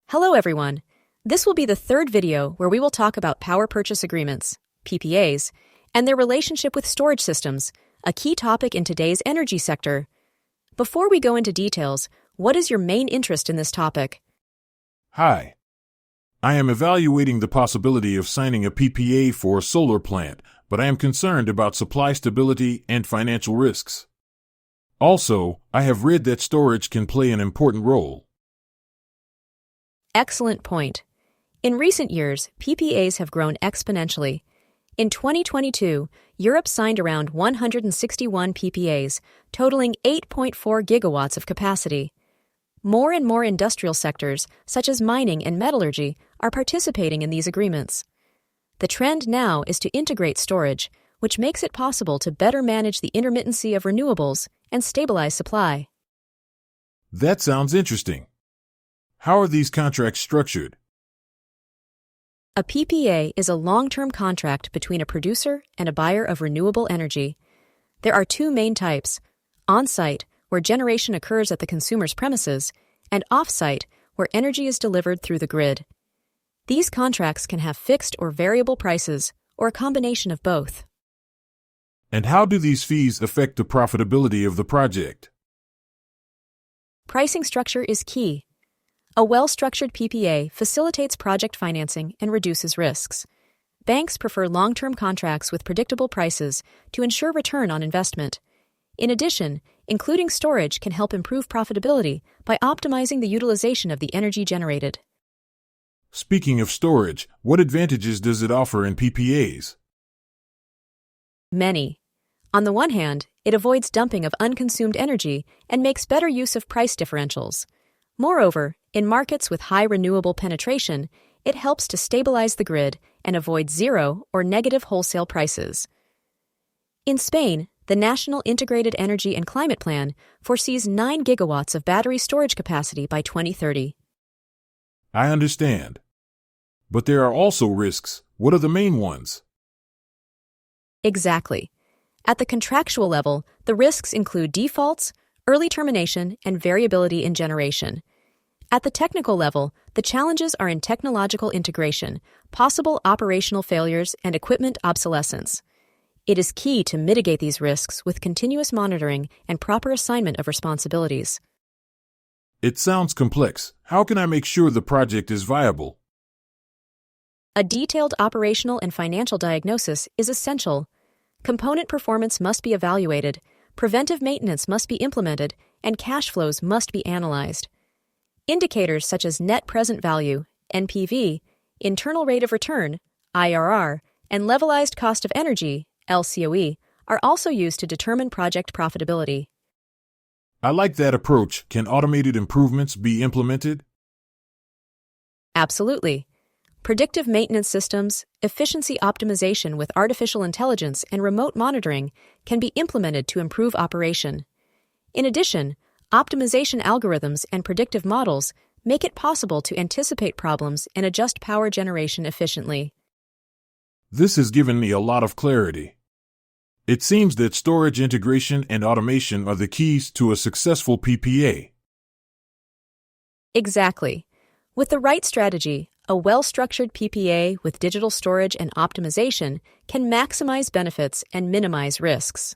Hello everyone. This will be the third video where we will talk about power purchase agreements, PPAs, and their relationship with storage systems, a key topic in today's energy sector. Before we go into details, what is your main interest in this topic? Hi. I am evaluating the possibility of signing a PPA for a solar plant, but I am concerned about supply stability and financial risks. Also, I have read that storage can play an important role. Excellent point. In recent years, PPAs have grown exponentially. In 2022, Europe signed around 161 PPAs, totaling 8.4 gigawatts of capacity. More and more industrial sectors, such as mining and metallurgy, are participating in these agreements. The trend now is to integrate storage, which makes it possible to better manage the intermittency of renewables and stabilize supply. That sounds interesting. How are these contracts structured? A PPA is a long-term contract between a producer and a buyer of renewable energy. There are two main types: on-site, where generation occurs at the consumer's premises, and off-site, where energy is delivered through the grid. These contracts can have fixed or variable prices, or a combination of both. And how do these fees affect the profitability of the project? Pricing structure is key. A well-structured PPA facilitates project financing and reduces risks. Banks prefer long-term contracts with predictable prices to ensure return on investment. In addition, including storage can help improve profitability by optimizing the utilization of the energy generated. Speaking of storage, what advantages does it offer in PPAs? Many. On the one hand, it avoids dumping of unconsumed energy and makes better use of price differentials. Moreover, in markets with high renewable penetration, it helps to stabilize the grid and avoid zero or negative wholesale prices. In Spain, the National Integrated Energy and Climate Plan foresees 9 gigawatts of battery storage capacity by 2030. I understand. But there are also risks. What are the main ones? Exactly. At the contractual level, the risks include defaults, early termination, and variability in generation. At the technical level, the challenges are in technological integration, possible operational failures, and equipment obsolescence. It is key to mitigate these risks with continuous monitoring and proper assignment of responsibilities. It sounds complex. How can I make sure the project is viable? A detailed operational and financial diagnosis is essential. Component performance must be evaluated, preventive maintenance must be implemented, and cash flows must be analyzed. Indicators such as net present value, NPV, internal rate of return, IRR, and levelized cost of energy, LCOE, are also used to determine project profitability. I like that approach. Can automated improvements be implemented? Absolutely. Predictive maintenance systems, efficiency optimization with artificial intelligence, and remote monitoring can be implemented to improve operation. In addition, optimization algorithms and predictive models make it possible to anticipate problems and adjust power generation efficiently. This has given me a lot of clarity. It seems that storage integration and automation are the keys to a successful PPA. Exactly. With the right strategy, a well-structured PPA with digital storage and optimization can maximize benefits and minimize risks.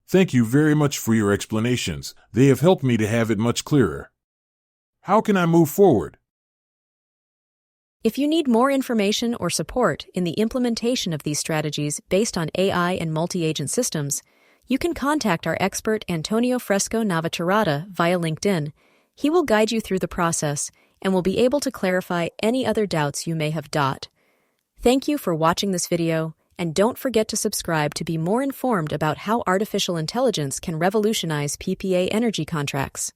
Thank you very much for your explanations. They have helped me to have it much clearer. How can I move forward? If you need more information or support in the implementation of these strategies based on AI and multi-agent systems, you can contact our expert Antonio Fresco Navaturrada via LinkedIn. He will guide you through the process and will be able to clarify any other doubts you may have. Thank you for watching this video, and don't forget to subscribe to be more informed about how artificial intelligence can revolutionize PPA energy contracts.